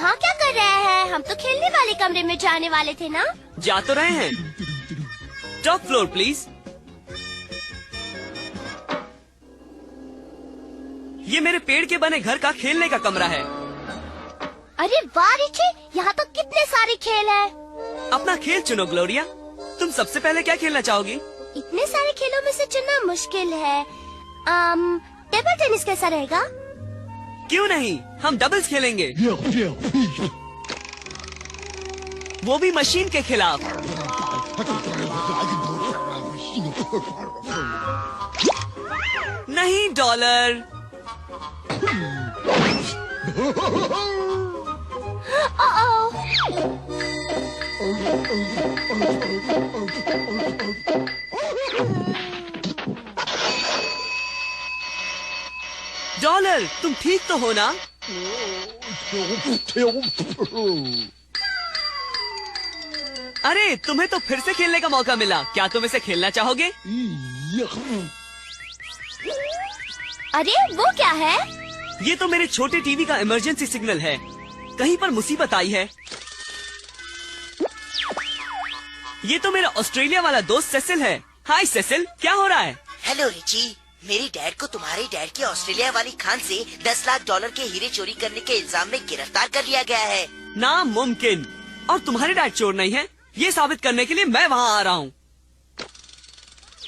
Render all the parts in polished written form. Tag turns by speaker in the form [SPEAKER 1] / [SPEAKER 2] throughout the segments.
[SPEAKER 1] यहाँ क्या कर रहे हैं? हम तो खेलने वाले कमरे में जाने वाले थे ना।
[SPEAKER 2] जा तो रहे हैं। Top floor please. ये मेरे पेड़ के बने घर का खेलने का कमरा है।
[SPEAKER 1] अरे वाह रिची, यहाँ तो कितने सारे खेल हैं।
[SPEAKER 2] अपना खेल चुनो ग्लोरिया। तुम सबसे पहले क्या खेलना चाहोगी?
[SPEAKER 1] इतने सारे खेलों में से चुनना मुश्किल है। टेबल टेनिस कैसा रहेगा?
[SPEAKER 2] क्यों नहीं, हम डबल्स खेलेंगे। वो भी मशीन के खिलाफ। नहीं डॉलर। डॉलर, तुम ठीक तो हो ना? अरे तुम्हें तो फिर से खेलने का मौका मिला। क्या तुम इसे खेलना चाहोगे?
[SPEAKER 1] अरे वो क्या है?
[SPEAKER 2] ये तो मेरे छोटे टीवी का इमरजेंसी सिग्नल है। कहीं पर मुसीबत आई है। ये तो मेरा ऑस्ट्रेलिया वाला दोस्त सेसिल है। हाय सेसिल, क्या हो रहा है?
[SPEAKER 3] हेलो रिची, मेरे डैड को तुम्हारे डैड के ऑस्ट्रेलिया वाली खान से 10 लाख डॉलर के हीरे चोरी करने के इल्जाम में गिरफ्तार कर लिया गया है।
[SPEAKER 2] नामुमकिन। और तुम्हारे डैड चोर नहीं है, ये साबित करने के लिए मैं वहाँ आ रहा हूँ।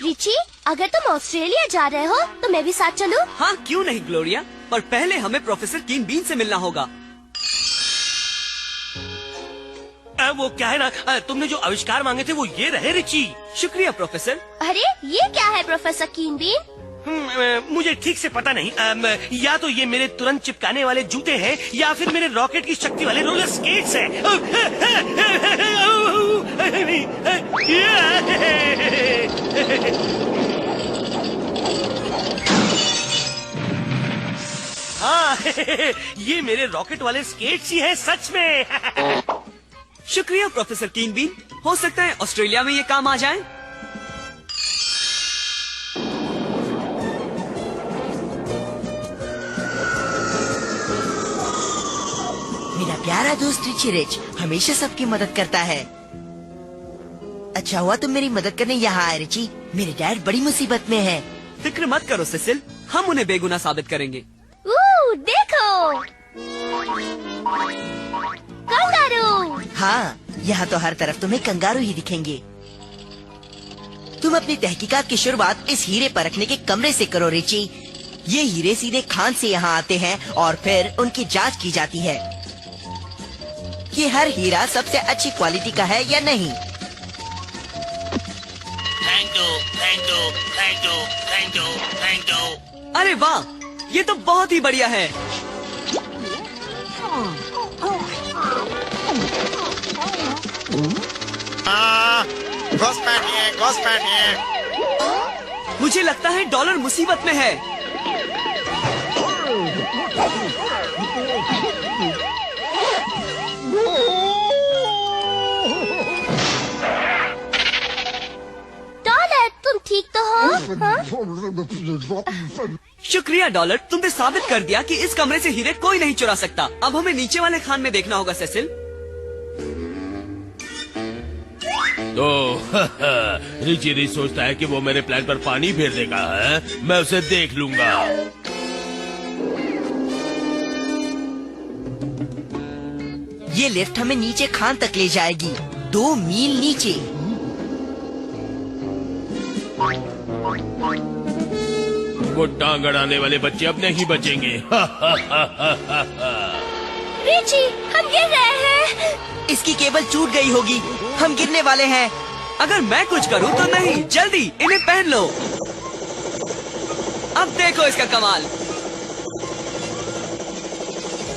[SPEAKER 1] रिची, अगर तुम ऑस्ट्रेलिया जा रहे हो तो मैं भी साथ चलूं?
[SPEAKER 2] हाँ क्यों नहीं ग्लोरिया, पर पहले हमें प्रोफेसर कीन बीन से मिलना होगा।
[SPEAKER 4] वो क्या है ना, तुमने जो आविष्कार मांगे थे वो ये रहे रिची।
[SPEAKER 2] शुक्रिया प्रोफेसर।
[SPEAKER 1] अरे ये क्या है प्रोफेसर कीन बीन?
[SPEAKER 4] मुझे ठीक से पता नहीं। या तो ये मेरे तुरंत चिपकाने वाले जूते हैं या फिर मेरे रॉकेट की शक्ति वाले रोलर स्केट्स हैं। हाँ, ये मेरे रॉकेट वाले स्केट्स ही हैं सच में।
[SPEAKER 2] शुक्रिया प्रोफेसर कीन बीन। हो सकता है ऑस्ट्रेलिया में ये काम आ जाए।
[SPEAKER 3] मेरा प्यारा दोस्त रिची रिच हमेशा सबकी मदद करता है। अच्छा हुआ तुम मेरी मदद करने यहाँ आए रिची। मेरे डैड बड़ी मुसीबत में है।
[SPEAKER 2] फिक्र मत करो सेसिल, हम उन्हें बेगुनाह साबित करेंगे।
[SPEAKER 1] देखो कंगारू।
[SPEAKER 3] हाँ, यहाँ तो हर तरफ तुम्हें कंगारू ही दिखेंगे। तुम अपनी तहकीकात की शुरुआत इस हीरे परखने के कमरे से करो रिची। ये हीरे सीधे खान से यहाँ आते हैं और फिर उनकी जांच की जाती है कि हर हीरा सबसे अच्छी क्वालिटी का है या नहीं।
[SPEAKER 2] अरे वाह, ये तो बहुत ही बढ़िया है।
[SPEAKER 5] घुसपैठिए।
[SPEAKER 2] मुझे लगता है डॉलर मुसीबत में है।
[SPEAKER 1] डॉलर, तुम ठीक तो हो? हाँ?
[SPEAKER 2] शुक्रिया डॉलर, तुमने साबित कर दिया कि इस कमरे से हीरे कोई नहीं चुरा सकता। अब हमें नीचे वाले खान में देखना होगा सेसिल।
[SPEAKER 5] तो रिची रिच सोचता है कि वो मेरे प्लान पर पानी फेर देगा है? मैं उसे देख लूंगा।
[SPEAKER 3] ये लिफ्ट हमें नीचे खान तक ले जाएगी, 2 मील नीचे।
[SPEAKER 5] वो टांग अड़ाने वाले बच्चे अब नहीं बचेंगे।
[SPEAKER 1] रिची, हम गिर रहे हैं।
[SPEAKER 3] इसकी केबल टूट गई होगी, हम गिरने वाले हैं।
[SPEAKER 2] अगर मैं कुछ करूं तो नहीं, जल्दी इन्हें पहन लो। अब देखो इसका कमाल।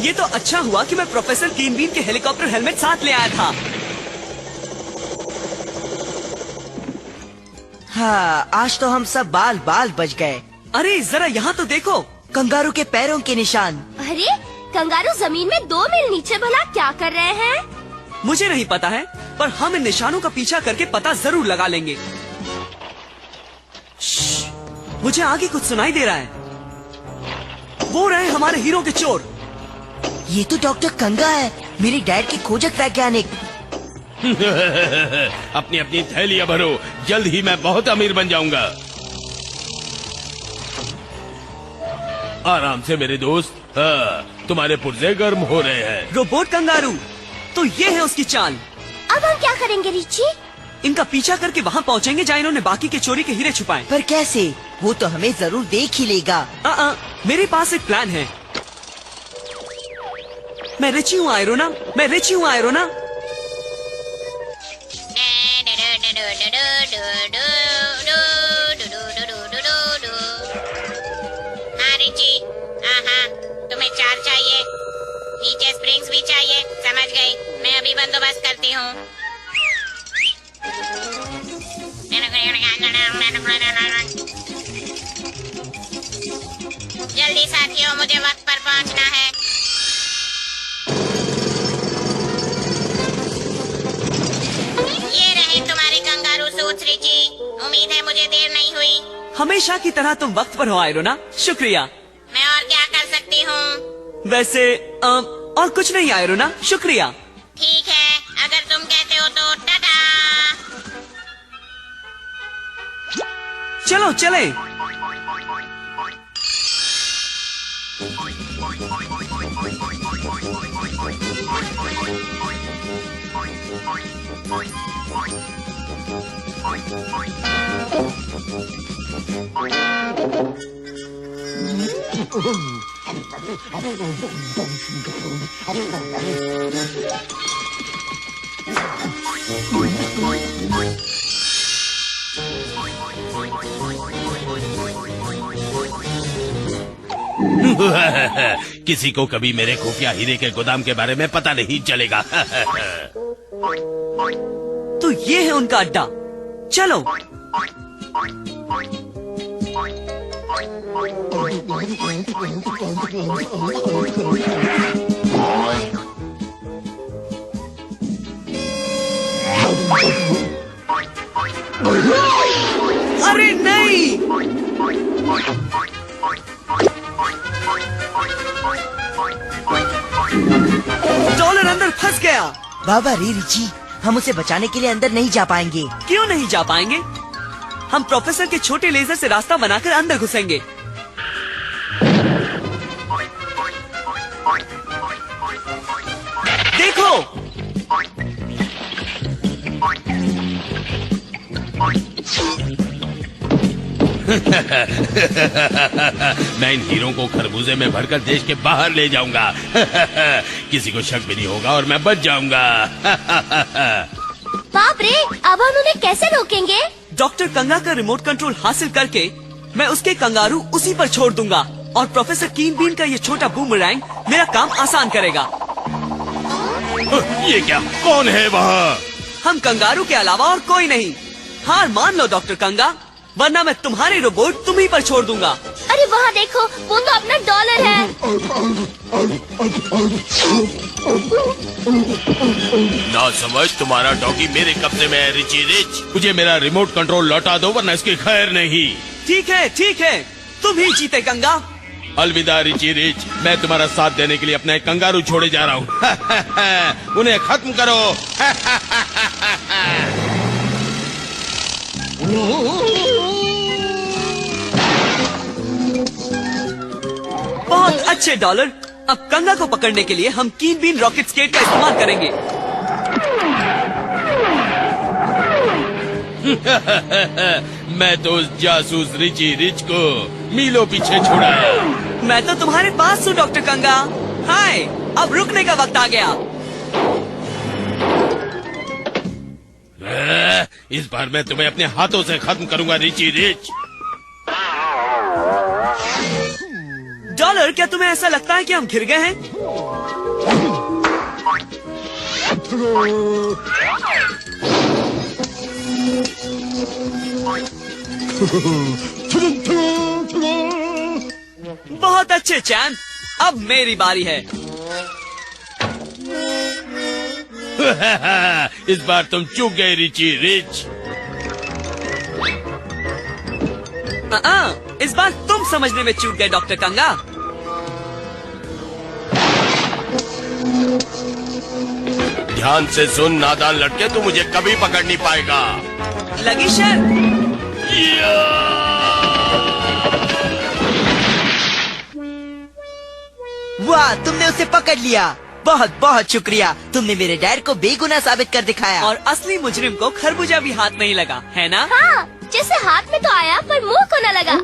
[SPEAKER 2] ये तो अच्छा हुआ कि मैं प्रोफेसर कीन बीन के हेलीकॉप्टर हेलमेट साथ ले आया था।
[SPEAKER 3] हाँ, आज तो हम सब बाल बाल बच गए।
[SPEAKER 2] अरे जरा यहाँ तो देखो,
[SPEAKER 3] कंगारू के पैरों के निशान।
[SPEAKER 1] अरे कंगारू जमीन में 2 मील नीचे भला क्या कर रहे हैं?
[SPEAKER 2] मुझे नहीं पता है, पर हम इन निशानों का पीछा करके पता जरूर लगा लेंगे। मुझे आगे कुछ सुनाई दे रहा है। वो रहे हमारे हीरो के चोर।
[SPEAKER 3] ये तो डॉक्टर कंगा है। मेरे डैड के खोजक वैज्ञानिक।
[SPEAKER 5] अपनी अपनी थैलियां भरो, जल्द ही मैं बहुत अमीर बन जाऊंगा। आराम से मेरे दोस्त, हाँ, तुम्हारे पुर्जे गर्म हो रहे हैं।
[SPEAKER 2] रोबोट कंगारू, तो ये है उसकी चाल।
[SPEAKER 1] अब हम क्या करेंगे रिची?
[SPEAKER 2] इनका पीछा करके वहाँ पहुँचेंगे जहाँ इन्होंने बाकी के चोरी के हीरे छुपाए।
[SPEAKER 3] पर कैसे? वो तो हमें जरूर देख ही लेगा।
[SPEAKER 2] मेरे पास एक प्लान है। मैं रिची हूँ आयरोना, मैं रिची हूँ आयरोना।
[SPEAKER 6] हाँ रिची, हाँ, तुम्हें चार चाहिए, नीचे स्प्रिंग्स भी चाहिए। समझ गई, मैं अभी बंदोबस्त करती हूँ। जल्दी साथियों, मुझे वक्त पर पहुँचना है। ये रहे तुम्हारे कंगारू सूट्स रिची, उम्मीद है मुझे देर नहीं हुई।
[SPEAKER 2] हमेशा की तरह तुम वक्त पर हो आयरोना, शुक्रिया।
[SPEAKER 6] मैं और क्या कर सकती हूँ?
[SPEAKER 2] वैसे और कुछ नहीं आयरोना, शुक्रिया।
[SPEAKER 6] ठीक है, अगर तुम कहते हो तो टाटा।
[SPEAKER 2] चलो चले।
[SPEAKER 5] किसी को कभी मेरे खुफिया हीरे के गोदाम के बारे में पता नहीं चलेगा।
[SPEAKER 2] तो ये है उनका अड्डा, चलो। अरे नहीं! डॉलर अंदर फंस गया।
[SPEAKER 3] बाबा रे रिची, हम उसे बचाने के लिए अंदर नहीं जा पाएंगे।
[SPEAKER 2] क्यों नहीं जा पाएंगे? हम प्रोफेसर के छोटे लेजर से रास्ता बनाकर अंदर घुसेंगे। देखो,
[SPEAKER 5] मैं इन हीरों को खरबूजे में भरकर देश के बाहर ले जाऊंगा। किसी को शक भी नहीं होगा और मैं बच जाऊंगा।
[SPEAKER 1] बाप रे, अब हम उन्हें कैसे रोकेंगे?
[SPEAKER 2] डॉक्टर कंगा का रिमोट कंट्रोल हासिल करके मैं उसके कंगारू उसी पर छोड़ दूंगा और प्रोफेसर कीन बीन का ये छोटा बूमरैंग मेरा काम आसान करेगा।
[SPEAKER 5] ये क्या? कौन है वहाँ?
[SPEAKER 2] हम कंगारू के अलावा और कोई नहीं। हार मान लो डॉक्टर कंगा, वरना मैं तुम्हारे रोबोट तुम्ही पर छोड़ दूंगा।
[SPEAKER 1] अरे वहाँ देखो, वो तो अपना डॉलर है।
[SPEAKER 5] ना समझ, तुम्हारा डॉगी मेरे कब्जे में है रिची रिच। मुझे मेरा रिमोट कंट्रोल लौटा दो वरना इसकी खैर नहीं।
[SPEAKER 2] ठीक है, तुम ही जीते कंगा।
[SPEAKER 5] अलविदा रिची रिच, मैं तुम्हारा साथ देने के लिए अपना एक कंगारू छोड़े जा रहा हूँ। उन्हें खत्म करो।
[SPEAKER 2] बहुत अच्छे डॉलर। अब कंगा को पकड़ने के लिए हम कीन बीन रॉकेट स्केट का इस्तेमाल करेंगे।
[SPEAKER 5] मैं तो उस जासूस रिची रिच को मीलों पीछे छुड़ाया।
[SPEAKER 2] मैं तो तुम्हारे पास हूँ डॉक्टर कंगा। हाय, अब रुकने का वक्त आ गया।
[SPEAKER 5] इस बार मैं तुम्हें अपने हाथों से खत्म करूंगा रिची रिच।
[SPEAKER 2] डॉलर, क्या तुम्हें ऐसा लगता है कि हम घिर गए हैं? बहुत अच्छे चैंप, अब मेरी बारी है।
[SPEAKER 5] इस बार तुम चूक गए रिची रिच।
[SPEAKER 2] इस बार तुम समझने में चूक गए डॉक्टर कंगा।
[SPEAKER 5] ध्यान से सुन नादान लड़के, तू मुझे कभी पकड़ नहीं पाएगा।
[SPEAKER 2] लगी शर्त।
[SPEAKER 3] वाह, तुमने उसे पकड़ लिया। बहुत बहुत शुक्रिया, तुमने मेरे डैड को बेगुनाह साबित कर दिखाया।
[SPEAKER 2] और असली मुजरिम को खरबूजा भी हाथ नहीं लगा, है ना?
[SPEAKER 1] हाँ, जैसे हाथ में तो आया पर मुंह को न लगा।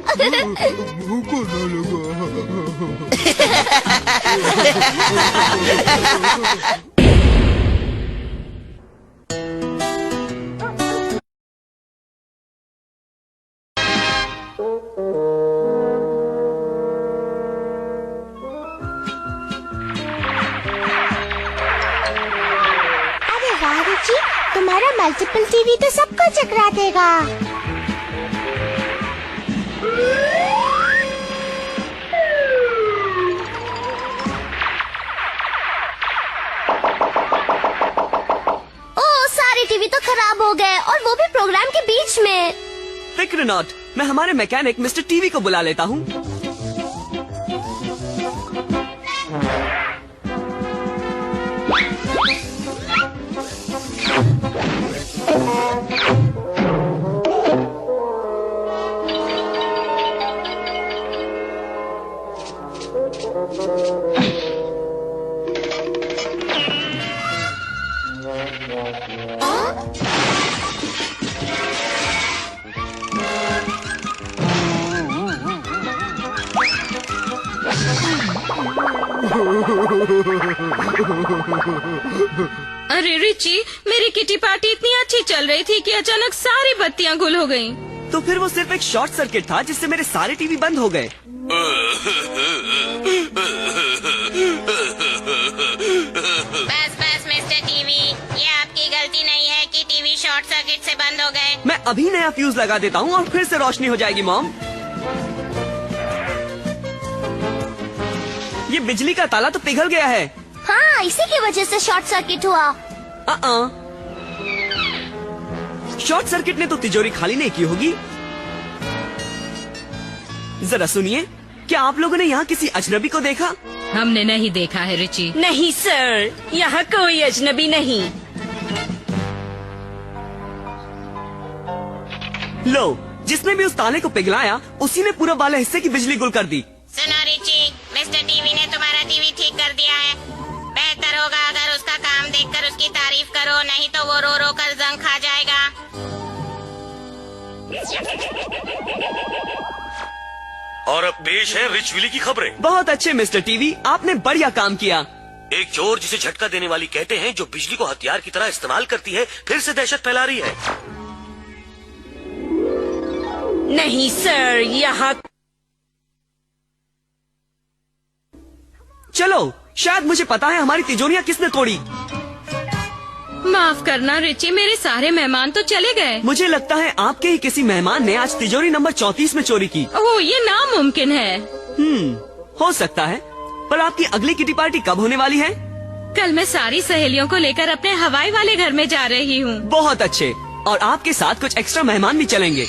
[SPEAKER 1] अरे वाह रुचि, तुम्हारा मल्टीपल टीवी तो सबको चकरा देगा। ओ, सारे टीवी तो खराब हो गए और वो भी प्रोग्राम के बीच में।
[SPEAKER 2] फिक्र नॉट, मैं हमारे मैकेनिक मिस्टर टीवी को बुला लेता हूँ।
[SPEAKER 7] अरे रिची, मेरी किटी पार्टी इतनी अच्छी चल रही थी कि अचानक सारी बत्तियां गुल हो गईं।
[SPEAKER 2] तो फिर वो सिर्फ एक शॉर्ट सर्किट था जिससे मेरे सारे टीवी बंद हो गए।
[SPEAKER 6] बस बस मिस्टर टीवी, ये आपकी गलती नहीं है कि टीवी शॉर्ट सर्किट से बंद हो गए।
[SPEAKER 2] मैं अभी नया फ्यूज लगा देता हूँ और फिर से रोशनी हो जाएगी मॉम। ये बिजली का ताला तो पिघल गया है।
[SPEAKER 1] हाँ, इसी की वजह से शॉर्ट सर्किट हुआ।
[SPEAKER 2] शॉर्ट सर्किट ने तो तिजोरी खाली नहीं की होगी। जरा सुनिए, क्या आप लोगों ने यहाँ किसी अजनबी को देखा?
[SPEAKER 7] हमने नहीं देखा है रिची।
[SPEAKER 8] नहीं सर, यहाँ कोई अजनबी नहीं।
[SPEAKER 2] लो, जिसने भी उस ताले को पिघलाया उसी ने पूरा वाले हिस्से की बिजली गुल कर दी।
[SPEAKER 6] सुनो रिची, मिस्टर टीवी ने तुम्हारा टीवी ठीक कर दिया है। बेहतर होगा अगर उसका काम देखकर उसकी तारीफ करो, नहीं तो वो रो रो कर जंग खा जाएगा।
[SPEAKER 4] और अब पेश है रिच विली की खबरें।
[SPEAKER 2] बहुत अच्छे मिस्टर टीवी, आपने बढ़िया काम किया।
[SPEAKER 4] एक चोर जिसे झटका देने वाली कहते हैं, जो बिजली को हथियार की तरह इस्तेमाल करती है, फिर से दहशत फैला रही है।
[SPEAKER 8] नहीं सर, यहाँ
[SPEAKER 2] चलो, शायद मुझे पता है हमारी तिजोरियाँ किसने तोड़ी।
[SPEAKER 7] माफ करना रिची, मेरे सारे मेहमान तो चले गए।
[SPEAKER 2] मुझे लगता है आपके ही किसी मेहमान ने आज तिजोरी नंबर 34 में चोरी की।
[SPEAKER 7] ओह, ये नामुमकिन है।
[SPEAKER 2] हो सकता है। पर आपकी अगली किटी पार्टी कब होने वाली है?
[SPEAKER 7] कल मैं सारी सहेलियों को लेकर अपने हवाई वाले घर में जा रही हूँ।
[SPEAKER 2] बहुत अच्छे। और आपके साथ कुछ एक्स्ट्रा मेहमान भी चलेंगे।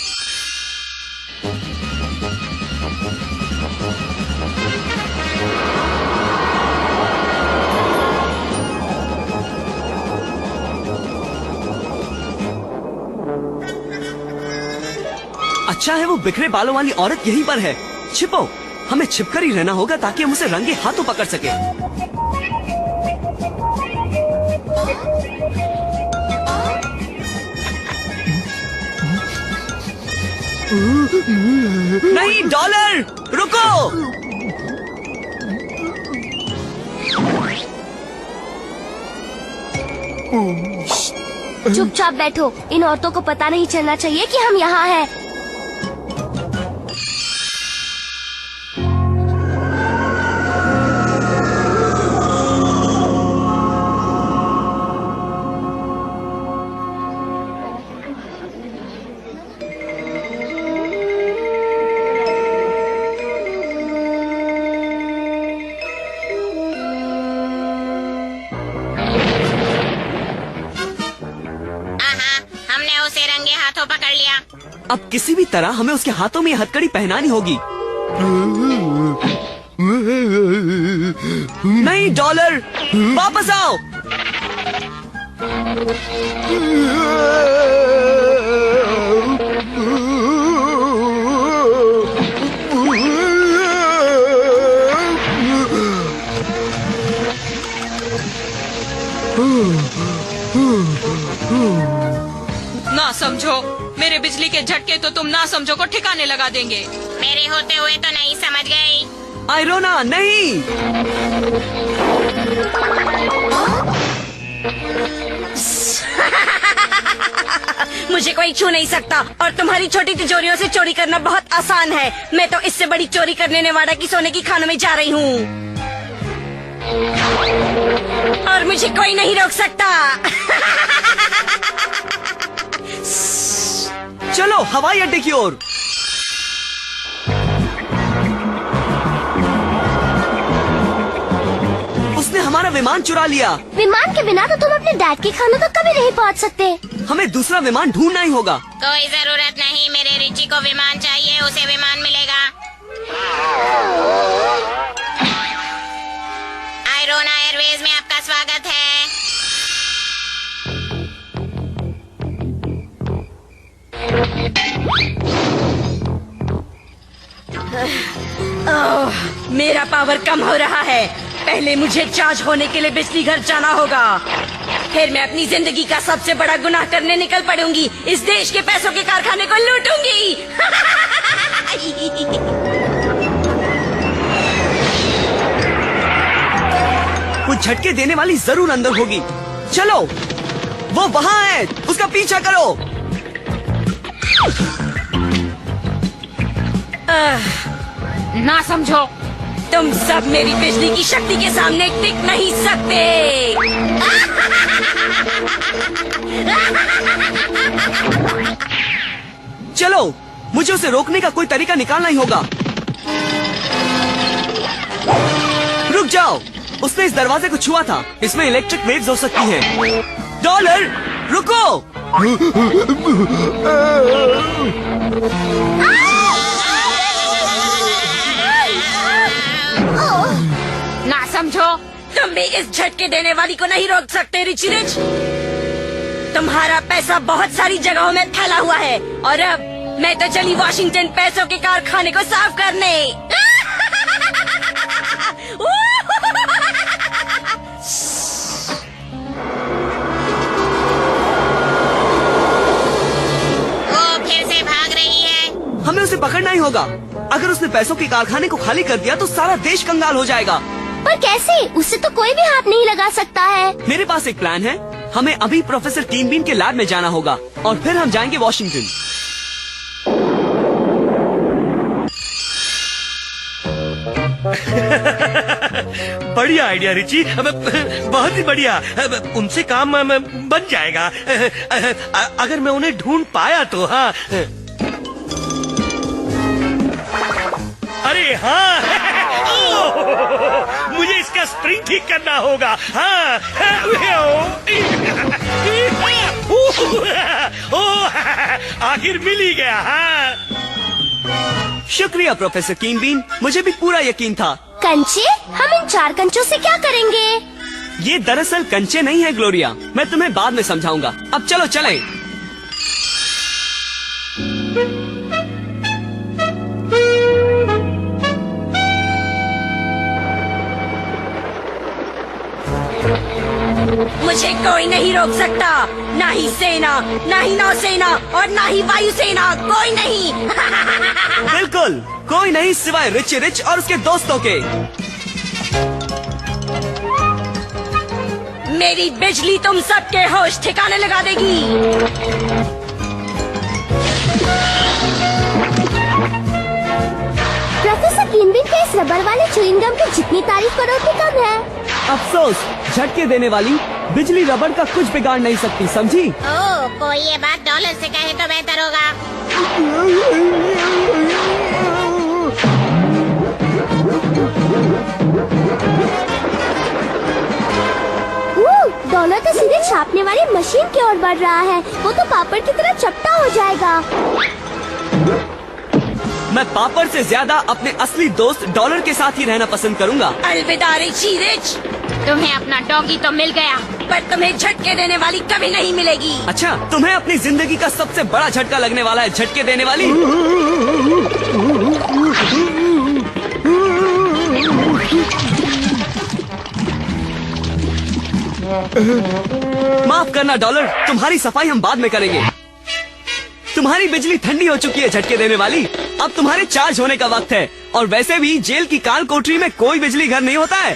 [SPEAKER 2] अच्छा है वो बिखरे बालों वाली औरत यहीं पर है। छिपो, हमें छिपकर ही रहना होगा ताकि हम उसे रंगे हाथों पकड़ सके। नहीं, डॉलर रुको।
[SPEAKER 1] चुपचाप बैठो, इन औरतों को पता नहीं चलना चाहिए कि हम यहाँ हैं।
[SPEAKER 6] हमने उसे रंगे हाथों पकड़ लिया।
[SPEAKER 2] अब किसी भी तरह हमें उसके हाथों में ये हथकड़ी पहनानी होगी। नहीं, डॉलर वापस आओ।
[SPEAKER 7] ना समझो, मेरे बिजली के झटके तो तुम ना समझो को ठिकाने लगा देंगे।
[SPEAKER 6] मेरे होते हुए तो नहीं समझ गई।
[SPEAKER 2] आयरोना नहीं।
[SPEAKER 8] मुझे कोई छू नहीं सकता और तुम्हारी छोटी तिजोरियों से चोरी करना बहुत आसान है। मैं तो इससे बड़ी चोरी करने नेवाडा की सोने की खानों में जा रही हूँ और मुझे कोई नहीं रोक सकता।
[SPEAKER 2] चलो हवाई अड्डे की ओर। उसने हमारा विमान चुरा लिया।
[SPEAKER 1] विमान के बिना तो तुम अपने डैड के खानों तक कभी नहीं पहुंच सकते।
[SPEAKER 2] हमें दूसरा विमान ढूंढना ही होगा।
[SPEAKER 6] कोई जरूरत नहीं, मेरे रिची को विमान चाहिए, उसे विमान मिलेगा। आयरोना एयरवेज में आपका स्वागत है।
[SPEAKER 8] ओह, मेरा पावर कम हो रहा है। पहले मुझे चार्ज होने के लिए बिजली घर जाना होगा, फिर मैं अपनी जिंदगी का सबसे बड़ा गुनाह करने निकल पड़ूंगी। इस देश के पैसों के कारखाने को लूटूंगी।
[SPEAKER 2] कुछ झटके देने वाली जरूर अंदर होगी। चलो, वो वहाँ है, उसका पीछा करो।
[SPEAKER 7] ना समझो,
[SPEAKER 8] तुम सब मेरी बिजली की शक्ति के सामने टिक नहीं सकते।
[SPEAKER 2] चलो, मुझे उसे रोकने का कोई तरीका निकालना ही होगा। रुक जाओ, उसने इस दरवाजे को छुआ था। इसमें इलेक्ट्रिक वेव्स हो सकती हैं। डॉलर, रुको।
[SPEAKER 7] ना समझो,
[SPEAKER 8] तुम भी इस झटके देने वाली को नहीं रोक सकते रिची रिच। तुम्हारा पैसा बहुत सारी जगहों में फैला हुआ है और अब मैं तो चली वॉशिंगटन पैसों के कारखाने को साफ करने।
[SPEAKER 6] वो फिर से भाग रही है।
[SPEAKER 2] हमें उसे पकड़ना ही होगा। अगर उसने पैसों के कारखाने को खाली कर दिया तो सारा देश कंगाल हो जाएगा।
[SPEAKER 1] पर कैसे? उससे तो कोई भी हाथ नहीं लगा सकता है।
[SPEAKER 2] मेरे पास एक प्लान है। हमें अभी प्रोफेसर कीन बीन के लैब में जाना होगा और फिर हम जाएंगे वॉशिंगटन।
[SPEAKER 4] बढ़िया आइडिया रिची, बहुत ही बढ़िया। उनसे काम बन जाएगा अगर मैं उन्हें ढूंढ पाया तो। हाँ, अरे हाँ, मुझे इसका स्प्रिंग ठीक करना होगा। हाँ, आखिर मिल ही गया। हाँ,
[SPEAKER 2] शुक्रिया प्रोफेसर कीन बीन, मुझे भी पूरा यकीन था।
[SPEAKER 1] कंचे? हम इन 4 कंचों से क्या करेंगे?
[SPEAKER 2] ये दरअसल कंचे नहीं है ग्लोरिया, मैं तुम्हें बाद में समझाऊंगा। अब चलो चलें।
[SPEAKER 8] मुझे कोई नहीं रोक सकता, ना ही सेना, ना ही नौसेना और ना ही वायुसेना, कोई नहीं।
[SPEAKER 2] बिल्कुल कोई नहीं सिवाय रिची रिच और उसके दोस्तों के।
[SPEAKER 8] मेरी बिजली तुम सबके होश ठिकाने लगा देगी।
[SPEAKER 1] प्रोफेसर कीन बीन के इस रबर वाले च्युइंग गम की जितनी तारीफ करो उतनी कम है।
[SPEAKER 2] अफसोस, झटके देने वाली बिजली रबड़ का कुछ बिगाड़ नहीं सकती, समझी?
[SPEAKER 6] ओह, कोई ये बात डॉलर से कहे तो बेहतर होगा।
[SPEAKER 1] डॉलर तो सीधे छापने वाली मशीन की ओर बढ़ रहा है। वो तो पापड़ की तरह चपटा हो जाएगा।
[SPEAKER 2] मैं पापड़ से ज्यादा अपने असली दोस्त डॉलर के साथ ही रहना पसंद करूंगा।
[SPEAKER 8] अलविदा रिची रिच।
[SPEAKER 7] तुम्हें अपना डॉगी तो मिल गया,
[SPEAKER 8] पर तुम्हें झटके देने वाली कभी नहीं मिलेगी।
[SPEAKER 2] अच्छा, तुम्हें अपनी जिंदगी का सबसे बड़ा झटका लगने वाला है झटके देने वाली। माफ करना डॉलर, तुम्हारी सफाई हम बाद में करेंगे। तुम्हारी बिजली ठंडी हो चुकी है झटके देने वाली, अब तुम्हारे चार्ज होने का वक्त है। और वैसे भी जेल की काल कोठरी में कोई बिजली घर नहीं होता है।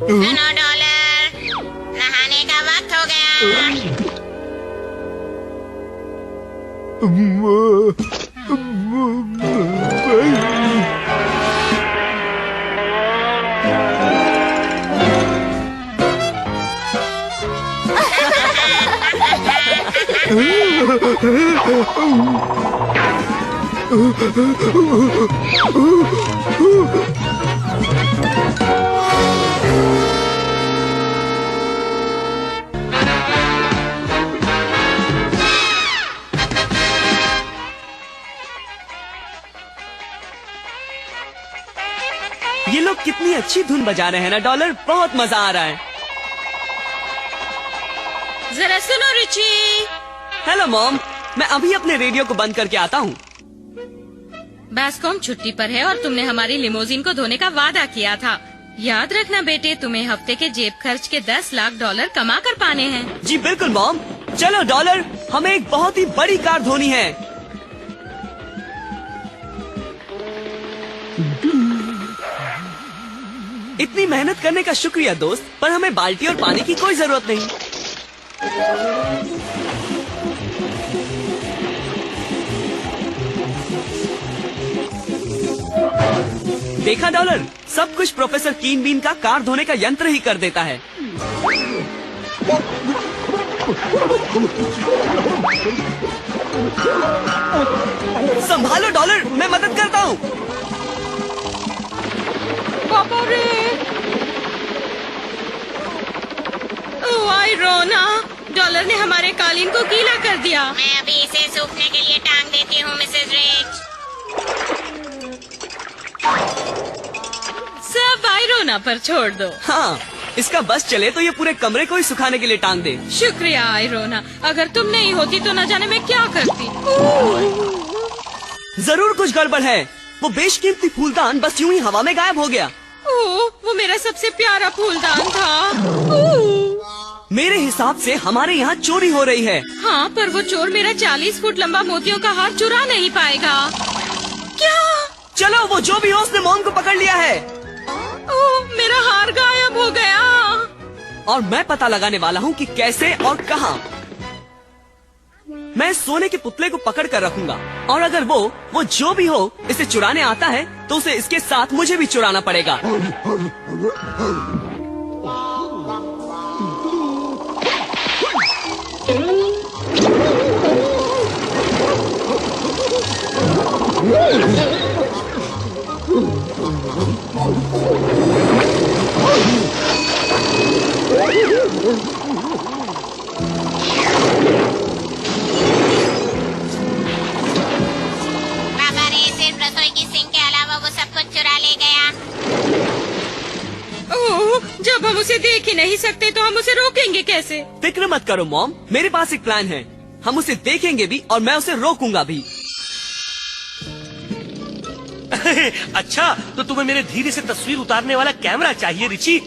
[SPEAKER 6] सुनो डॉलर, नहाने का वक्त हो गया।
[SPEAKER 2] ये लोग कितनी अच्छी धुन बजा रहे हैं ना डॉलर, बहुत मजा आ रहा है।
[SPEAKER 7] जरा सुनो रिची।
[SPEAKER 2] हेलो मॉम, मैं अभी अपने रेडियो को बंद करके आता हूँ।
[SPEAKER 7] बास्कॉम छुट्टी पर है और तुमने हमारी लिमोजिन को धोने का वादा किया था। याद रखना बेटे, तुम्हें हफ्ते के जेब खर्च के 10 लाख डॉलर कमा कर पाने हैं।
[SPEAKER 2] जी बिल्कुल मॉम। चलो डॉलर, हमें एक बहुत ही बड़ी कार धोनी है। इतनी मेहनत करने का शुक्रिया दोस्त, पर हमें बाल्टी और पानी की कोई जरूरत नहीं। देखा डॉलर, सब कुछ प्रोफेसर कीन बीन का कार धोने का यंत्र ही कर देता है। संभालो डॉलर, मैं मदद करता हूँ।
[SPEAKER 7] पापा रे। ओह आयरोना, डॉलर ने हमारे कालीन को गीला कर दिया।
[SPEAKER 6] मैं अभी इसे सूखने के लिए टांग देती हूँ मिसेज रिच।
[SPEAKER 7] सब आयरोना पर छोड़ दो।
[SPEAKER 2] हाँ, इसका बस चले तो ये पूरे कमरे को ही सुखाने के लिए टांग दे।
[SPEAKER 7] शुक्रिया आयरोना, अगर तुम नहीं होती तो न जाने मैं क्या करती।
[SPEAKER 2] जरूर कुछ गड़बड़ है। वो बेशकीमती फूलदान बस यूं ही हवा में गायब हो गया।
[SPEAKER 7] ओह, वो मेरा सबसे प्यारा फूलदान था। ओह।
[SPEAKER 2] मेरे हिसाब से हमारे यहाँ चोरी हो रही है।
[SPEAKER 7] हाँ, पर वो चोर मेरा 40 फुट लंबा मोतियों का हार चुरा नहीं पाएगा। क्या?
[SPEAKER 2] चलो, वो जो भी हो उसने मॉम को पकड़ लिया है।
[SPEAKER 7] ओह, मेरा हार गायब हो गया।
[SPEAKER 2] और मैं पता लगाने वाला हूँ कि कैसे और कहाँ। मैं सोने के पुतले को पकड़ कर रखूंगा, और अगर वो जो भी हो इसे चुराने आता है तो उसे इसके साथ मुझे भी चुराना पड़ेगा।
[SPEAKER 6] पापा रे सिर्फ रसोई की सिंक के अलावा वो सब कुछ चुरा ले गया।
[SPEAKER 7] ओह, जब हम उसे देख ही नहीं सकते तो हम उसे रोकेंगे कैसे?
[SPEAKER 2] फिक्र मत करो मॉम, मेरे पास एक प्लान है। हम उसे देखेंगे भी और मैं उसे रोकूंगा भी।
[SPEAKER 4] अच्छा, तो तुम्हें मेरे धीरे से तस्वीर उतारने वाला कैमरा चाहिए रिची।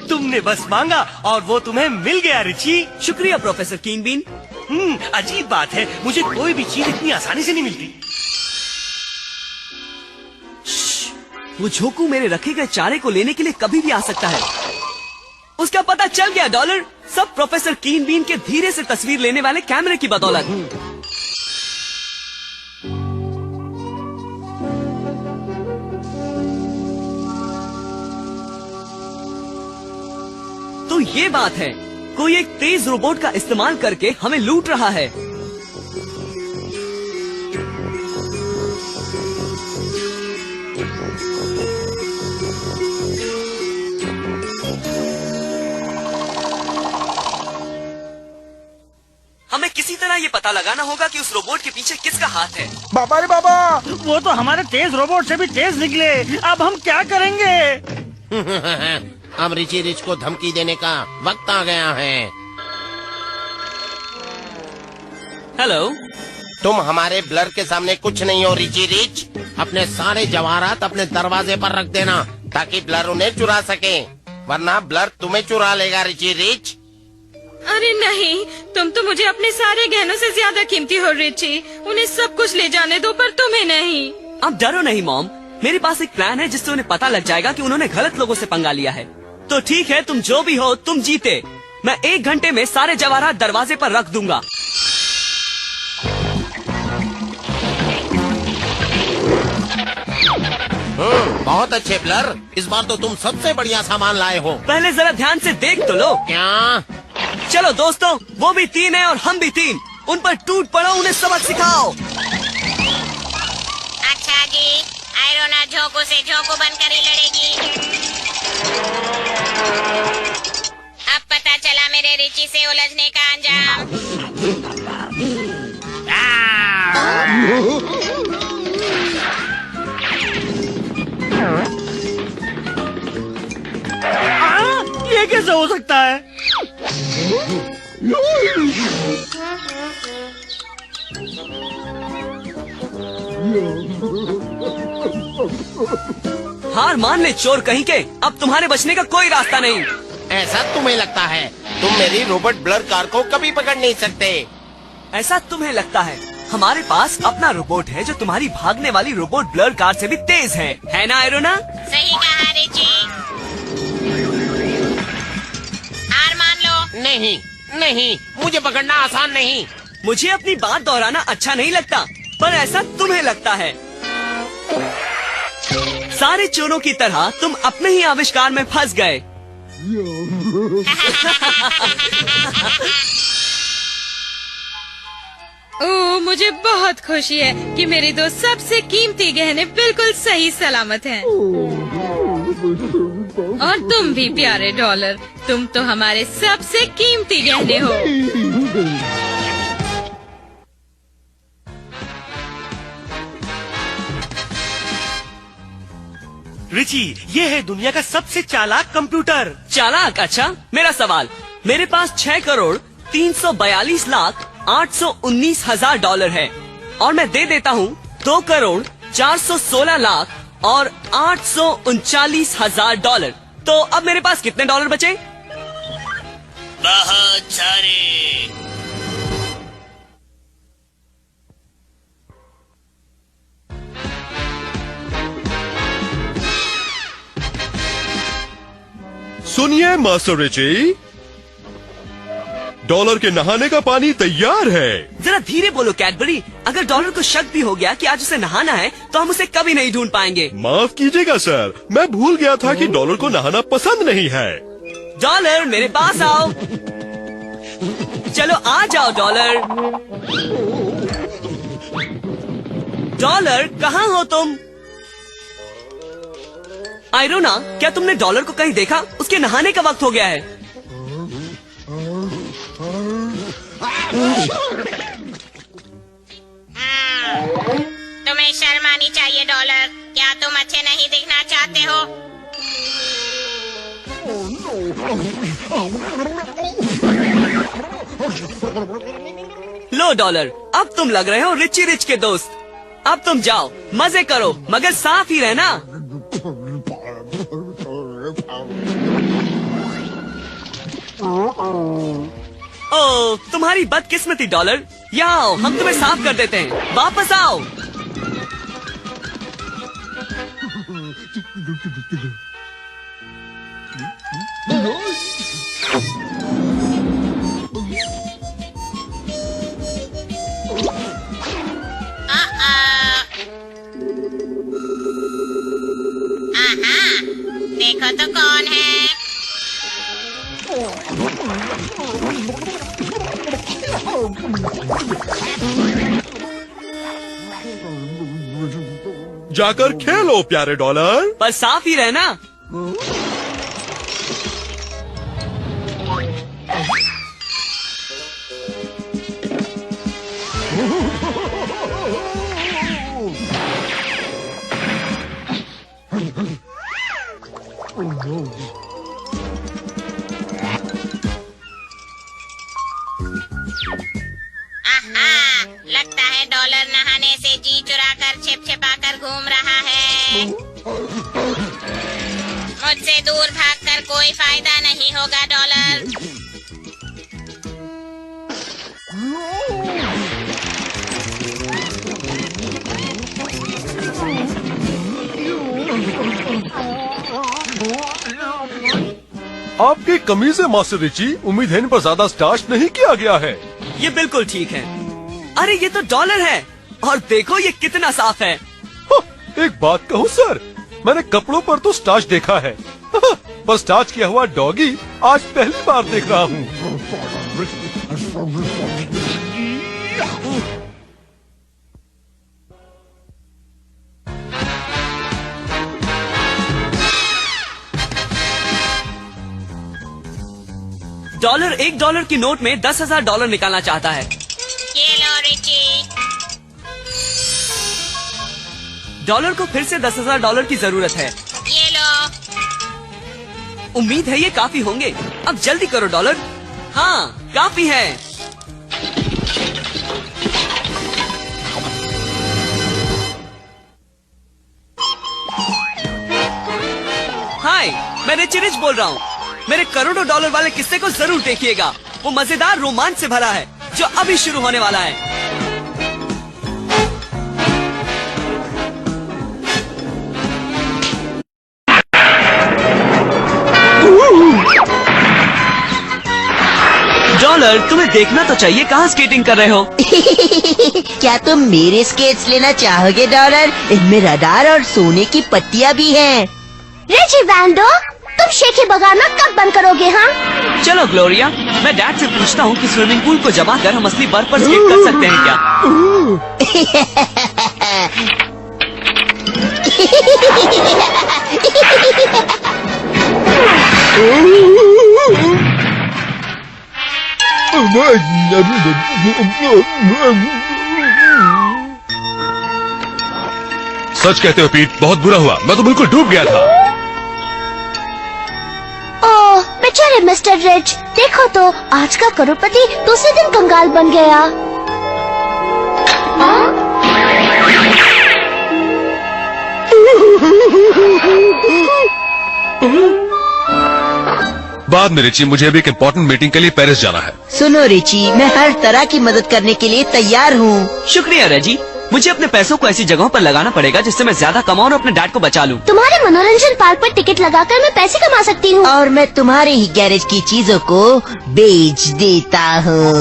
[SPEAKER 4] तुमने बस मांगा और वो तुम्हें मिल गया रिची।
[SPEAKER 2] शुक्रिया प्रोफेसर कीन बीन।
[SPEAKER 4] अजीब बात है, मुझे कोई भी चीज इतनी आसानी से नहीं मिलती।
[SPEAKER 2] वो झोंकू मेरे रखे गए चारे को लेने के लिए कभी भी आ सकता है। उसका पता चल गया डॉलर, सब प्रोफेसर कीन बीन के धीरे से तस्वीर लेने वाले कैमरे की बदौलत। तो ये बात है, कोई एक तेज रोबोट का इस्तेमाल करके हमें लूट रहा है। ये पता लगाना होगा कि उस रोबोट के पीछे किसका हाथ है।
[SPEAKER 9] बाबा रे बाबा, वो तो हमारे तेज रोबोट से भी तेज निकले। अब हम क्या करेंगे?
[SPEAKER 5] अब रिची रिच को धमकी देने का वक्त आ गया है।
[SPEAKER 2] हेलो,
[SPEAKER 5] तुम हमारे ब्लर के सामने कुछ नहीं हो रिची रिच। अपने सारे जवाहरात अपने दरवाजे पर रख देना ताकि ब्लर उन्हें चुरा सके, वरना ब्लर तुम्हें चुरा लेगा रिची रिच।
[SPEAKER 7] अरे नहीं, तुम तो मुझे अपने सारे गहनों से ज्यादा कीमती हो रिची। उन्हें सब कुछ ले जाने दो, पर तुम्हें नहीं।
[SPEAKER 2] अब डरो नहीं मॉम, मेरे पास एक प्लान है जिससे उन्हें पता लग जाएगा कि उन्होंने गलत लोगों से पंगा लिया है। तो ठीक है, तुम जो भी हो तुम जीते। मैं 1 घंटे में सारे जवाहरात दरवाजे पर रख दूंगा।
[SPEAKER 5] बहुत अच्छे ब्लर, इस बार तो तुम सबसे बढ़िया सामान लाए हो।
[SPEAKER 2] पहले जरा ध्यान से देख तो लो।
[SPEAKER 5] क्या?
[SPEAKER 2] चलो दोस्तों, वो भी 3 है और हम भी 3। उन पर टूट पड़ो, उन्हें सबक सिखाओ।
[SPEAKER 6] अच्छा जी, आयरोना झोंकू से झोंकू बनकर ही लड़ेगी। अब पता चला मेरे रिची से उलझने का अंजाम।
[SPEAKER 9] ये कैसे हो सकता है?
[SPEAKER 2] हार मान ले चोर कहीं के, अब तुम्हारे बचने का कोई रास्ता नहीं।
[SPEAKER 5] ऐसा तुम्हें लगता है? तुम मेरी रोबोट ब्लर कार को कभी पकड़ नहीं सकते।
[SPEAKER 2] ऐसा तुम्हें लगता है? हमारे पास अपना रोबोट है जो तुम्हारी भागने वाली रोबोट ब्लर कार से भी तेज है ना आयरोना?
[SPEAKER 6] सही कहा रिची। हार मान लो।
[SPEAKER 5] नहीं नहीं, मुझे पकड़ना आसान नहीं।
[SPEAKER 2] मुझे अपनी बात दोहराना अच्छा नहीं लगता, पर ऐसा तुम्हें लगता है। सारे चोरों की तरह तुम अपने ही आविष्कार में फंस गए।
[SPEAKER 7] ओह, मुझे बहुत खुशी है कि मेरे 2 सबसे कीमती गहने बिल्कुल सही सलामत हैं। और तुम भी प्यारे डॉलर, तुम तो हमारे सबसे कीमती गहने हो।
[SPEAKER 4] रिची, ये है दुनिया का सबसे चालाक कंप्यूटर।
[SPEAKER 2] चालाक? अच्छा, मेरा सवाल। मेरे पास 6,342,819,000 डॉलर है और मैं दे देता हूँ 2,416,00,000 और 839,000 डॉलर। तो अब मेरे पास कितने डॉलर बचे?
[SPEAKER 5] बहुत सारे।
[SPEAKER 10] सुनिए मास्टर रिची, डॉलर के नहाने का पानी तैयार है।
[SPEAKER 2] जरा धीरे बोलो कैडबरी, अगर डॉलर को शक भी हो गया कि आज उसे नहाना है तो हम उसे कभी नहीं ढूंढ पाएंगे।
[SPEAKER 10] माफ कीजिएगा सर, मैं भूल गया था कि डॉलर को नहाना पसंद नहीं है।
[SPEAKER 2] डॉलर मेरे पास आओ। चलो आ जाओ डॉलर। डॉलर कहाँ हो तुम? आयरोना, क्या तुमने डॉलर को कहीं देखा? उसके नहाने का वक्त हो गया है।
[SPEAKER 6] तुम्हें शर्म आनी चाहिए डॉलर। क्या तुम अच्छे नहीं दिखना चाहते हो?
[SPEAKER 2] लो डॉलर, अब तुम लग रहे हो रिची रिच के दोस्त। अब तुम जाओ, मजे करो, मगर साफ ही रहना। ओ, तुम्हारी बदकिस्मती डॉलर। यहाँ आओ, हम तुम्हें साफ कर देते हैं। वापस आओ।
[SPEAKER 6] देखो तो कौन है?
[SPEAKER 10] जाकर खेलो प्यारे डॉलर।
[SPEAKER 2] पर साफ ही रहना।
[SPEAKER 6] आहा, लगता है डॉलर नहाने से जी चुराकर छिप-छिपाकर घूम रहा है। मुझसे दूर भागकर कोई फायदा नहीं होगा डॉलर।
[SPEAKER 10] आपकी कमीज है मास्टर रिची, उम्मीद है इन पर ज्यादा स्टार्च नहीं किया गया है।
[SPEAKER 2] ये बिल्कुल ठीक है। अरे ये तो डॉलर है और देखो ये कितना साफ है।
[SPEAKER 10] एक बात कहूँ सर, मैंने कपड़ों पर तो स्टार्च देखा है पर स्टार्च किया हुआ डॉगी आज पहली बार देख रहा हूँ।
[SPEAKER 2] डॉलर $1 की नोट में $10,000 निकालना चाहता है।
[SPEAKER 6] ये लो रिची।
[SPEAKER 2] डॉलर को फिर से $10,000 की जरूरत है।
[SPEAKER 6] ये लो।
[SPEAKER 2] उम्मीद है ये काफी होंगे। अब जल्दी करो डॉलर। हाँ काफी है। हाय, मैं रिची रिच बोल रहा हूँ। मेरे करोड़ों डॉलर वाले किस्से को जरूर देखिएगा। वो मजेदार रोमांच से भरा है जो अभी शुरू होने वाला है। डॉलर, तुम्हें देखना तो चाहिए कहाँ स्केटिंग कर रहे हो।
[SPEAKER 3] क्या तुम मेरे स्केट्स लेना चाहोगे डॉलर? इनमें रडार और सोने की पट्टियाँ भी हैं।
[SPEAKER 1] रिची वैंडो, तुम शेखी बगाना कब बंद करोगे? हाँ,
[SPEAKER 2] चलो ग्लोरिया, मैं डैड से पूछता हूँ कि स्विमिंग पूल को जमा कर हम असली बर्फ पर स्केट कर सकते हैं क्या।
[SPEAKER 10] सच कहते हो पीट, बहुत बुरा हुआ। मैं तो बिल्कुल डूब गया था।
[SPEAKER 1] ओह बेचारे मिस्टर रिच, देखो तो आज का करोड़पति दूसरे दिन कंगाल बन गया।
[SPEAKER 10] बाद में रिची, मुझे भी एक इम्पोर्टेंट मीटिंग के लिए पेरिस जाना है।
[SPEAKER 3] सुनो रिची, मैं हर तरह की मदद करने के लिए तैयार हूँ।
[SPEAKER 2] शुक्रिया रेजी। मुझे अपने पैसों को ऐसी जगहों पर लगाना पड़ेगा जिससे मैं ज्यादा कमाऊं और अपने डैड को बचा लूं।
[SPEAKER 1] तुम्हारे मनोरंजन पार्क पर टिकट लगाकर मैं पैसे कमा सकती हूँ।
[SPEAKER 3] और मैं तुम्हारे ही गैरेज की चीजों को बेच देता हूँ।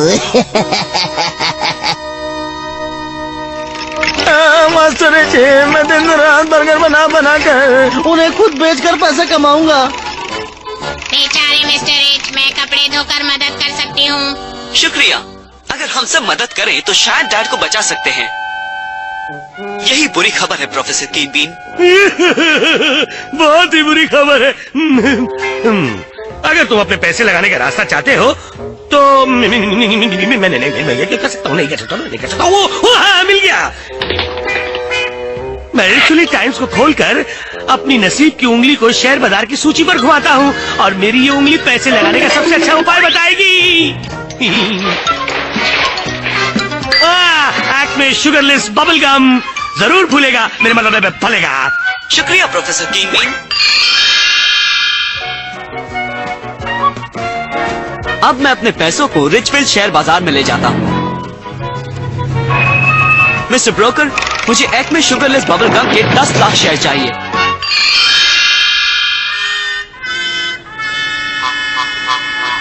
[SPEAKER 9] मास्टर रिची, मैं दिन रात बर्गर बना कर उन्हें खुद बेचकर पैसा कमाऊंगा।
[SPEAKER 6] बेचारे मिस्टर रिच, मैं कपड़े धोकर मदद कर सकती हूँ।
[SPEAKER 2] शुक्रिया। अगर हम सब मदद करें तो शायद डैड को बचा सकते हैं। यही बुरी खबर है प्रोफेसर कीनबीन।
[SPEAKER 4] बहुत ही बुरी खबर है। अगर तुम अपने पैसे लगाने का रास्ता चाहते हो तो मैं नहीं कर सकता हूँ। हाँ, मिल गया। मैं एक्चुअली टाइम्स को खोलकर अपनी नसीब की उंगली को शेयर बाजार की सूची पर घुमाता हूँ और मेरी ये उंगली पैसे लगाने का सबसे अच्छा उपाय बताएगी। एक्ट में शुगरलेस बबल गम जरूर फूलेगा, मेरे मतलब में फलेगा।
[SPEAKER 2] शुक्रिया प्रोफेसर कीनबीन। अब मैं अपने पैसों को रिचफील्ड शेयर बाजार में ले जाता हूँ। मिस्टर ब्रोकर, मुझे एक्मे शुगरलेस बबल गम के 10 लाख शेयर चाहिए।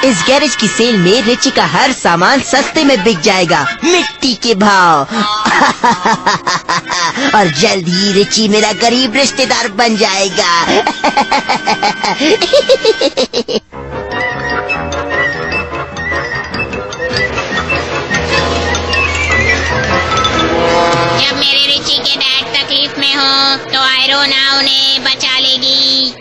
[SPEAKER 3] इस गैरेज की सेल में रिची का हर सामान सस्ते में बिक जाएगा, मिट्टी के भाव। और जल्द ही रिची मेरा गरीब रिश्तेदार बन जाएगा।
[SPEAKER 6] जब मेरे रिची के डैड तकलीफ में हो तो आयरोना उन्हें बचा लेगी।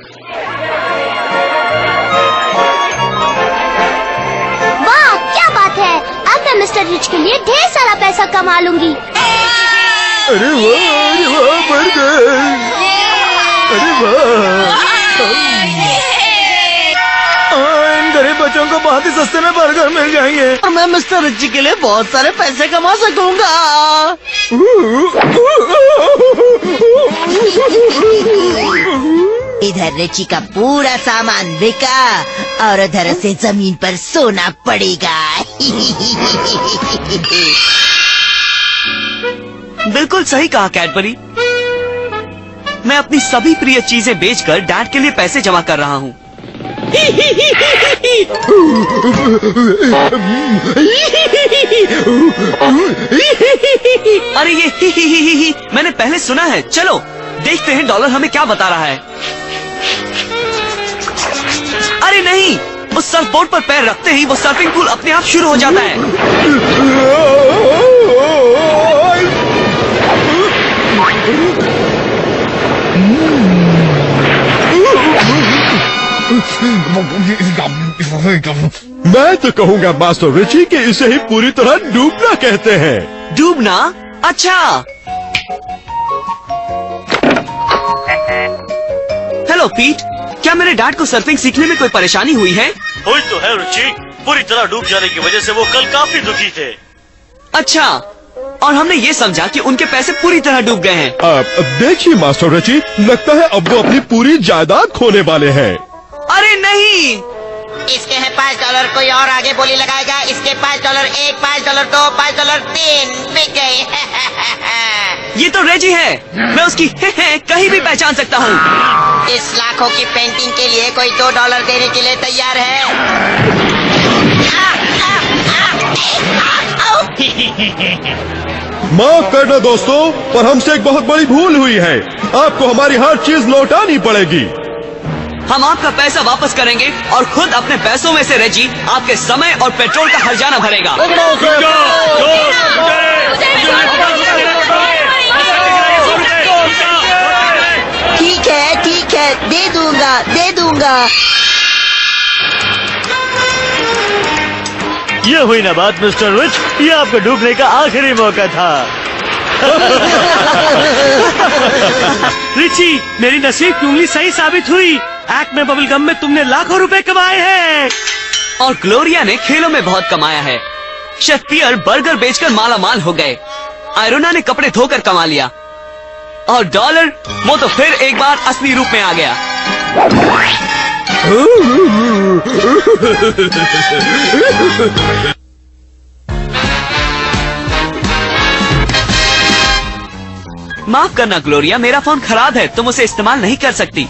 [SPEAKER 1] वाह क्या बात है, अब मैं मिस्टर रिच के लिए ढेर सारा पैसा कमा लूंगी।
[SPEAKER 10] अरे वाह मर गए।
[SPEAKER 9] इन गरीब बच्चों को बहुत ही सस्ते में बर्गर मिल जाएंगे और मैं मिस्टर रिची के लिए बहुत सारे पैसे कमा सकूंगा।
[SPEAKER 3] इधर रिची का पूरा सामान बिका और उधर से जमीन पर सोना पड़ेगा।
[SPEAKER 2] बिल्कुल सही कहा कैडबरी। मैं अपनी सभी प्रिय चीजें बेचकर डैड के लिए पैसे जमा कर रहा हूँ। अरे ये ही मैंने पहले सुना है। चलो देखते हैं डॉलर हमें क्या बता रहा है। अरे नहीं, उस सर्फबोर्ड पर पैर रखते ही वो सर्फिंग पूल अपने आप शुरू हो जाता है।
[SPEAKER 10] मैं तो कहूँगा मास्टर रिची कि इसे ही पूरी तरह डूबना कहते हैं।
[SPEAKER 2] डूबना? अच्छा। हेलो पीट, क्या मेरे डैड को सर्फिंग सीखने में कोई परेशानी हुई है?
[SPEAKER 9] हुई तो है रुचि, पूरी तरह डूब जाने की वजह से वो कल काफी दुखी थे।
[SPEAKER 2] अच्छा, और हमने ये समझा कि उनके पैसे पूरी तरह डूब गए हैं।
[SPEAKER 10] अब देखिए मास्टर रिची, लगता है अब वो अपनी पूरी जायदाद खोने वाले हैं।
[SPEAKER 2] अरे नहीं,
[SPEAKER 3] इसके है $5, कोई और आगे बोली लगाएगा। इसके $5, 1, $5, 2, $5, 3 बिक गए।
[SPEAKER 2] ये तो रेजी है। मैं उसकी कहीं भी पहचान सकता हूँ।
[SPEAKER 3] इस लाखों की पेंटिंग के लिए कोई $2 देने के लिए तैयार है?
[SPEAKER 10] माफ करना दोस्तों, पर हमसे एक बहुत बड़ी भूल हुई है। आपको हमारी हर चीज लौटानी पड़ेगी।
[SPEAKER 2] हम आपका पैसा वापस करेंगे और खुद अपने पैसों में से रेजी आपके समय और पेट्रोल का हर्जाना भरेगा।
[SPEAKER 3] ठीक है, दे दूंगा।
[SPEAKER 9] ये हुई ना बात मिस्टर रिच, ये आपके डूबने का आखिरी मौका था। रिची, मेरी नसीब की उंगली सही साबित हुई। एक्ट में बबल गम में तुमने लाखों रुपए कमाए हैं।
[SPEAKER 2] और ग्लोरिया ने खेलों में बहुत कमाया है। शेफ पियर बर्गर बेचकर माला माल हो गए। आयरोना ने कपड़े धोकर कमा लिया। और डॉलर, वो तो फिर एक बार असली रूप में आ गया। माफ करना ग्लोरिया, मेरा फोन खराब है, तुम उसे इस्तेमाल नहीं कर सकती।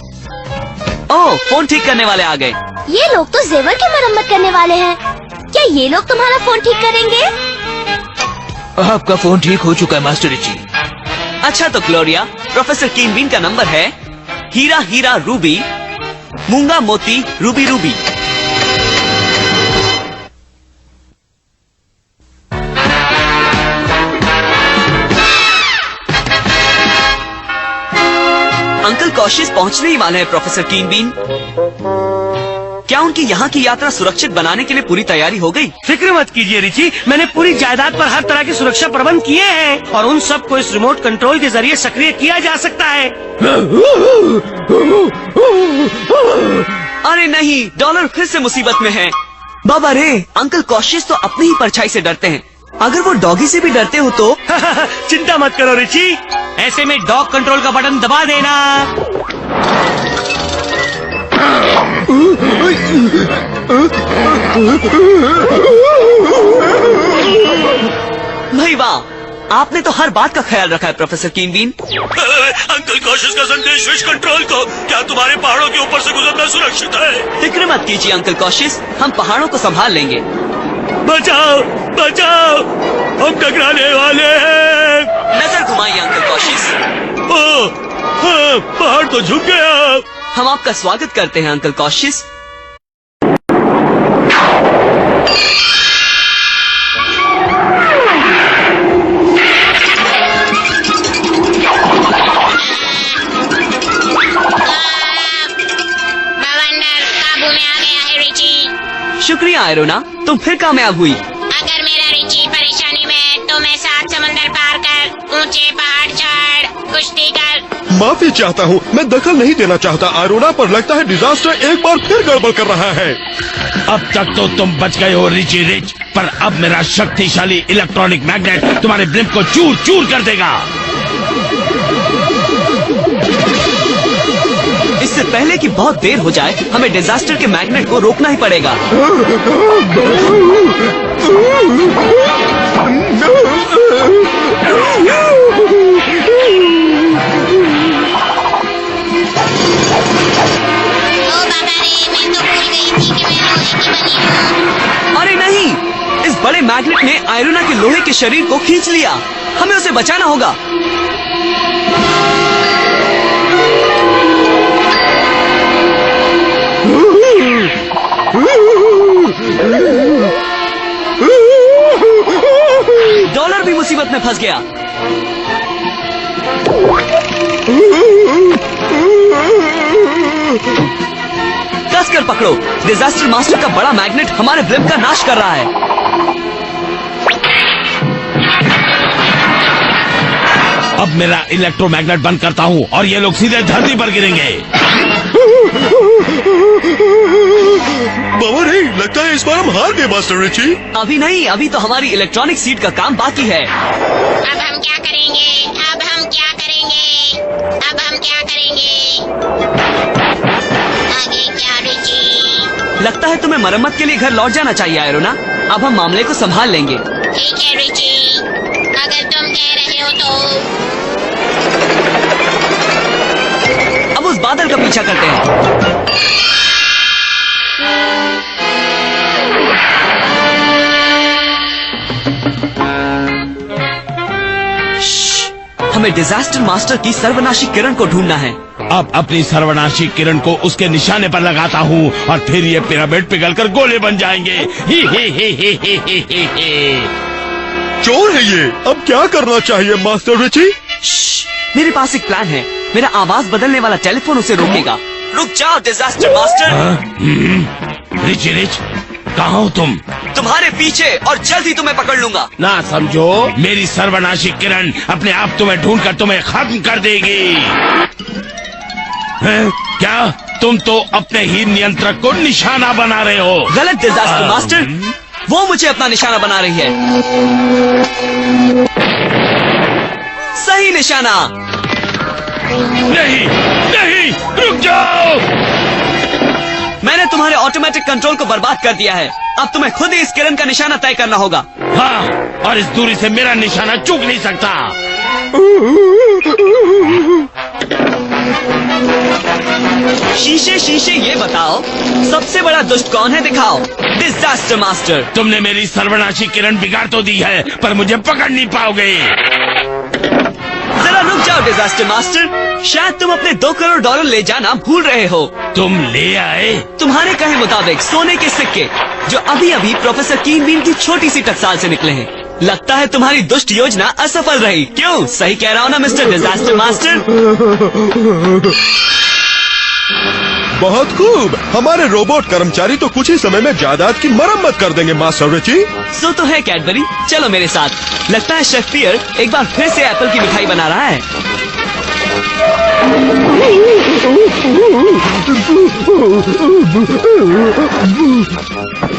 [SPEAKER 2] ओह, फोन ठीक करने वाले आ गए।
[SPEAKER 1] ये लोग तो जेवर की मरम्मत करने वाले हैं। क्या ये लोग तुम्हारा फोन ठीक करेंगे?
[SPEAKER 11] आपका फोन ठीक हो चुका है मास्टर रिची।
[SPEAKER 2] अच्छा तो ग्लोरिया, प्रोफेसर कीनबीन का नंबर है हीरा हीरा रूबी, मूंगा मोती रूबी रूबी। अंकल कॉशियस पहुंचने ही वाले हैं प्रोफेसर कीनबीन। क्या उनकी यहाँ की यात्रा सुरक्षित बनाने के लिए पूरी तैयारी हो गई?
[SPEAKER 4] फिक्र मत कीजिए रिची, मैंने पूरी जायदाद पर हर तरह के सुरक्षा प्रबंध किए हैं और उन सब को इस रिमोट कंट्रोल के जरिए सक्रिय किया जा सकता है।
[SPEAKER 2] अरे नहीं, डॉलर फिर से मुसीबत में है। बाबा रे, अंकल कॉशियस तो अपनी ही परछाई से डरते हैं। अगर वो डॉगी से भी डरते हो तो
[SPEAKER 4] चिंता मत करो रिची, ऐसे में डॉग कंट्रोल का बटन दबा देना।
[SPEAKER 2] भाई वाह, आपने तो हर बात का ख्याल रखा है प्रोफेसर कीनबीन।
[SPEAKER 4] अंकल कॉशियस का संदेश विश कंट्रोल को, क्या तुम्हारे पहाड़ों के ऊपर से गुजरना सुरक्षित है?
[SPEAKER 2] फिक्र मत कीजिए अंकल कॉशियस, हम पहाड़ों को संभाल लेंगे।
[SPEAKER 4] बचाओ बचाओ, हम टकराने वाले हैं।
[SPEAKER 2] नजर घुमाइए अंकल कॉशियस।
[SPEAKER 4] हाँ, पहाड़ तो झुक गया।
[SPEAKER 2] हम आपका स्वागत करते हैं अंकल कॉशियस। शुक्रिया आयरोना, तुम फिर कामयाब हुई।
[SPEAKER 6] अगर मेरा रिची परेशानी में तो मैं 7 समंदर पार कर, ऊंचे पहाड़ चढ़, कुश्ती कर
[SPEAKER 10] माफी चाहता हूँ, मैं दखल नहीं देना चाहता। अरोना पर लगता है डिजास्टर एक बार फिर गड़बड़ कर रहा है।
[SPEAKER 4] अब तक तो तुम बच गए हो रिची रिच, पर अब मेरा शक्तिशाली इलेक्ट्रॉनिक मैग्नेट तुम्हारे ब्लिप को चूर चूर कर देगा।
[SPEAKER 2] इससे पहले कि बहुत देर हो जाए, हमें डिजास्टर के मैग्नेट को रोकना ही पड़ेगा। अरे नहीं, इस बड़े मैग्नेट ने आयरोना के लोहे के शरीर को खींच लिया। हमें उसे बचाना होगा। डॉलर भी मुसीबत में फंस गया। कसकर पकड़ो, डिजास्टर मास्टर का बड़ा मैग्नेट हमारे ब्लिप का नाश कर रहा है।
[SPEAKER 4] अब मेरा इलेक्ट्रोमैग्नेट बंद करता हूँ और ये लोग सीधे धरती पर गिरेंगे।
[SPEAKER 10] बाबा नहीं, लगता है इस बार हम हार गए मास्टर रिची।
[SPEAKER 2] अभी नहीं, अभी तो हमारी इलेक्ट्रॉनिक सीट का काम बाकी है।
[SPEAKER 6] अब हम क्या करेंगे? अब हम क्या करेंगे? अब हम क्या करेंगे? आगे क्या रिची?
[SPEAKER 2] लगता है तुम्हें मरम्मत के लिए घर लौट जाना चाहिए आयरोना। अब हम मामले को संभाल लेंगे।
[SPEAKER 6] ठीक है रिची, अगर तुम कह रहे हो तो।
[SPEAKER 2] अब उस बादल का पीछा करते हैं। हमें डिजास्टर मास्टर की सर्वनाशी किरण को ढूंढना है।
[SPEAKER 4] अब अपनी सर्वनाशी किरण को उसके निशाने पर लगाता हूँ और फिर ये पिरामिड पिघलकर गोले बन जाएंगे। ही ही ही ही ही ही ही ही।
[SPEAKER 10] चोर है ये। अब क्या करना चाहिए मास्टर रिची?
[SPEAKER 2] मेरे पास एक प्लान है। मेरा आवाज बदलने वाला टेलीफोन उसे रोकेगा। रुक जाओ डिजास्टर मास्टर।
[SPEAKER 4] रिची रिच, कहाँ हो तुम?
[SPEAKER 2] तुम्हारे पीछे, और जल्द ही तुम्हें पकड़ लूंगा।
[SPEAKER 4] ना समझो, मेरी सर्वनाशी किरण अपने आप तुम्हें ढूंढकर तुम्हें खत्म कर देगी। हैं? क्या तुम तो अपने ही नियंत्रक को निशाना बना रहे हो?
[SPEAKER 2] गलत डिजास्टर मास्टर, वो मुझे अपना निशाना बना रही है। सही निशाना।
[SPEAKER 4] नहीं नहीं, रुक जाओ।
[SPEAKER 2] मैंने तुम्हारे ऑटोमेटिक कंट्रोल को बर्बाद कर दिया है। अब तुम्हें खुद ही इस किरण का निशाना तय करना होगा।
[SPEAKER 4] हाँ, और इस दूरी से मेरा निशाना चूक नहीं सकता।
[SPEAKER 2] शीशे शीशे ये बताओ, सबसे बड़ा दुष्ट कौन है? दिखाओ। Disaster master.
[SPEAKER 4] तुमने मेरी सर्वनाशी किरण बिगाड़ तो दी है, पर मुझे पकड़ नहीं पाओगे।
[SPEAKER 2] जरा रुक जाओ डिजास्टर मास्टर, शायद तुम अपने 2 करोड़ डॉलर ले जाना भूल रहे हो।
[SPEAKER 4] तुम ले आए?
[SPEAKER 2] तुम्हारे कहे मुताबिक सोने के सिक्के, जो अभी अभी प्रोफेसर कीनबीन की छोटी सी टकसाल से निकले हैं। लगता है तुम्हारी दुष्ट योजना असफल रही। क्यों? सही कह रहा हूँ ना मिस्टर डिजास्टर मास्टर?
[SPEAKER 10] बहुत खूब। हमारे रोबोट कर्मचारी तो कुछ ही समय में जायदाद की मरम्मत कर देंगे मास्टर रिची।
[SPEAKER 2] सो तो है कैडबरी, चलो मेरे साथ। लगता है शेफ पियर एक बार फिर से एप्पल की मिठाई बना रहा है।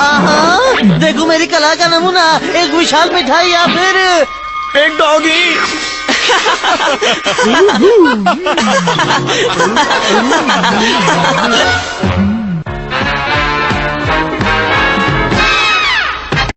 [SPEAKER 9] आहा, देखो मेरी कला का नमूना, एक विशाल मिठाई या फिर
[SPEAKER 2] एक डॉगी।